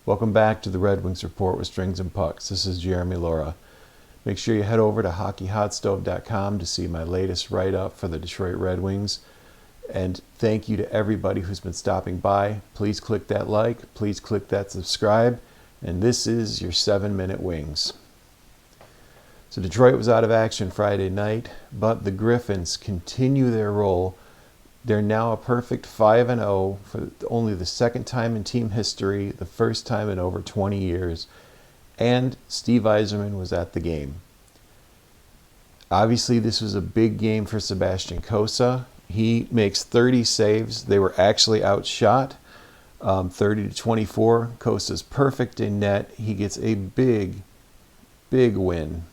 Welcome back to the Red Wings Report with Strings and Pucks. This is Jeremy Laura. Make sure you head over to hockeyhotstove.com to see my latest write-up for the Detroit Red Wings. And thank you to everybody who's been stopping by. Please click that like, please click that subscribe. And this is your 7-Minute Wings. So Detroit was out of action Friday night, but the Griffins continue their roll. They're now a perfect 5-0 for only the second time in team history, the first time in over 20 years. And Steve Yzerman was at the game. Obviously, this was a big game for Sebastian Cossa. He makes 30 saves. They were actually outshot 30-24. Kossa's perfect in net. He gets a big win.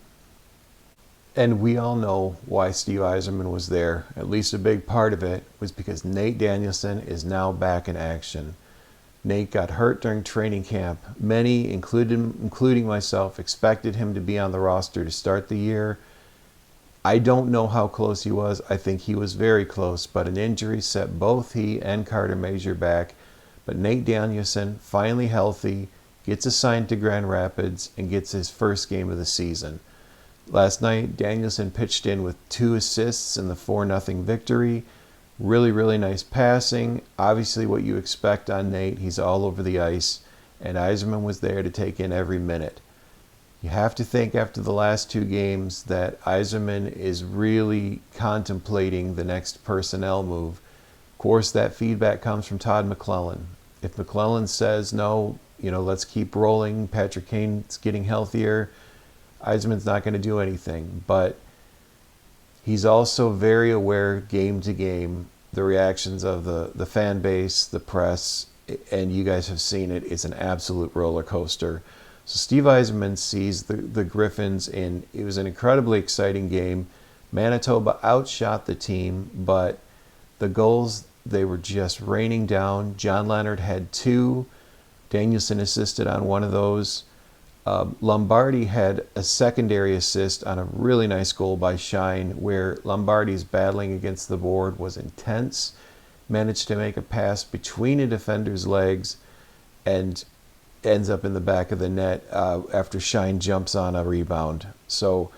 And we all know why Steve Yzerman was there. At least a big part of it was because Nate Danielson is now back in action. Nate got hurt during training camp. Many, including myself, expected him to be on the roster to start the year. I don't know how close he was. I think he was very close, but an injury set both he and Carter Mazur back. But Nate Danielson, finally healthy, gets assigned to Grand Rapids and gets his first game of the season. Last night, Danielson pitched in with 2 assists in the 4-0 victory. Really nice passing. Obviously what you expect on Nate. He's all over the ice. And Yzerman was there to take in every minute. You have to think after the last 2 games that Yzerman is really contemplating the next personnel move. Of course, that feedback comes from Todd McLellan. If McLellan says, no, let's keep rolling, Patrick Kane's getting healthier, Yzerman's not going to do anything. But he's also very aware game to game, the reactions of the fan base, the press, and you guys have seen it. It's an absolute roller coaster. So Steve Yzerman sees the Griffins in, it was an incredibly exciting game. Manitoba outshot the team, but the goals, they were just raining down. John Leonard had 2. Danielson assisted on one of those. Lombardi had a secondary assist on a really nice goal by Shine, where Lombardi's battling against the board was intense. Managed to make a pass between a defender's legs and ends up in the back of the net after Shine jumps on a rebound. So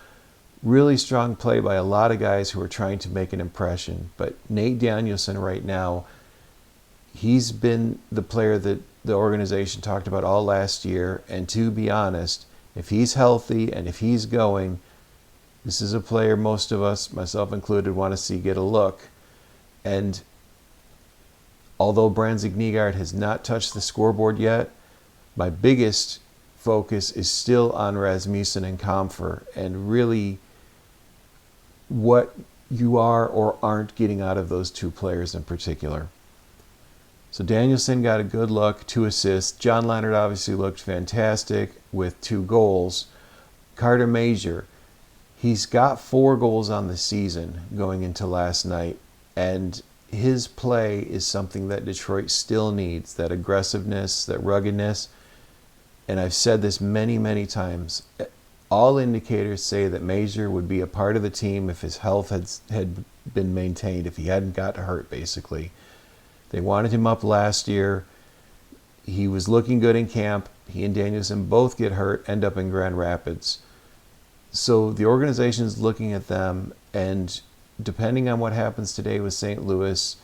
really strong play by a lot of guys who are trying to make an impression. But Nate Danielson right now, he's been the player that the organization talked about all last year. And to be honest, if he's healthy and if he's going, this is a player most of us, myself included, want to see get a look. And although Brandsegg-Nygard has not touched the scoreboard yet, my biggest focus is still on Rasmussen and Comfer and really what you are or aren't getting out of those 2 players in particular. So Danielson got a good look, 2 assists. John Leonard obviously looked fantastic with 2 goals. Carter Mazur, he's got 4 goals on the season going into last night, and his play is something that Detroit still needs, that aggressiveness, that ruggedness. And I've said this many times. All indicators say that Mazur would be a part of the team if his health had been maintained, if he hadn't got hurt, basically. They wanted him up last year. He was looking good in camp. He and Danielson both get hurt, end up in Grand Rapids. So the organization is looking at them, and depending on what happens today with St. Louis,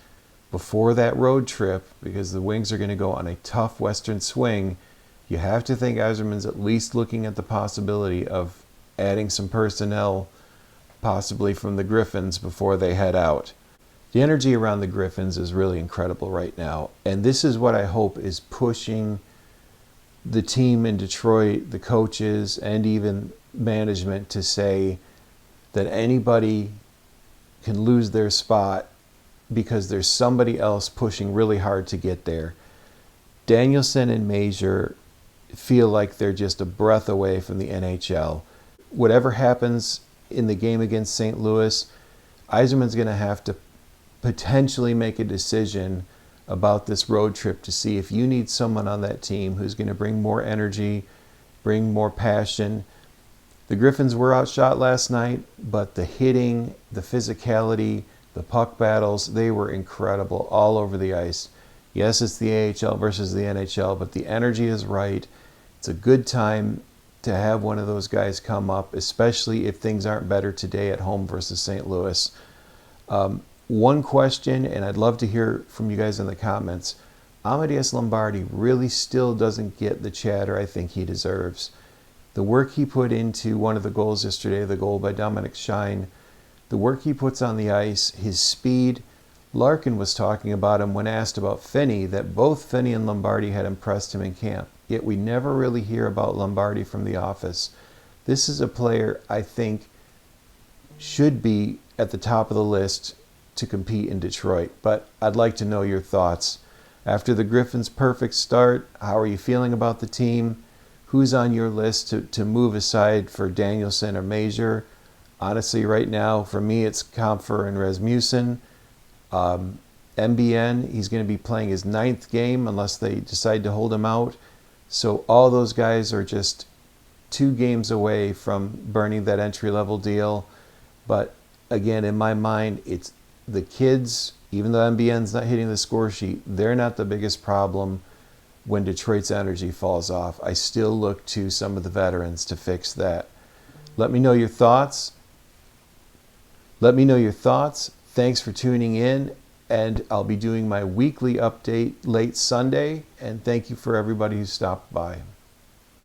before that road trip, because the Wings are going to go on a tough western swing, you have to think Yzerman's at least looking at the possibility of adding some personnel, possibly from the Griffins, before they head out. The energy around the Griffins is really incredible right now, and this is what I hope is pushing the team in Detroit, the coaches, and even management to say that anybody can lose their spot because there's somebody else pushing really hard to get there. Danielson and Mazur feel like they're just a breath away from the NHL. Whatever happens in the game against St. Louis, Yzerman's going to have to potentially make a decision about this road trip to see if you need someone on that team who's going to bring more energy, bring more passion. The Griffins were outshot last night, but the hitting, the physicality, the puck battles, they were incredible all over the ice. Yes, it's the AHL versus the NHL, but the energy is right. It's a good time to have one of those guys come up, especially if things aren't better today at home versus St. Louis. One question, and I'd love to hear from you guys in the comments. Amadeus Lombardi really still doesn't get the chatter I think he deserves. The work he put into one of the goals yesterday, the goal by Dominic Shine, the work he puts on the ice, his speed. Larkin was talking about him when asked about Finney, that both Finney and Lombardi had impressed him in camp. Yet we never really hear about Lombardi from the office. This is a player I think should be at the top of the list to compete in Detroit, but I'd like to know your thoughts. After the Griffins' perfect start, how are you feeling about the team? Who's on your list to move aside for Danielson or Mazur? Honestly, right now, for me, it's Kampfer and Rasmussen. MBN, he's going to be playing his 9th game unless they decide to hold him out. So all those guys are just 2 games away from burning that entry-level deal. But again, in my mind, it's the kids. Even though MBN's not hitting the score sheet, they're not the biggest problem when Detroit's energy falls off. I still look to some of the veterans to fix that. Let me know your thoughts. Thanks for tuning in, and I'll be doing my weekly update late Sunday, and thank you for everybody who stopped by.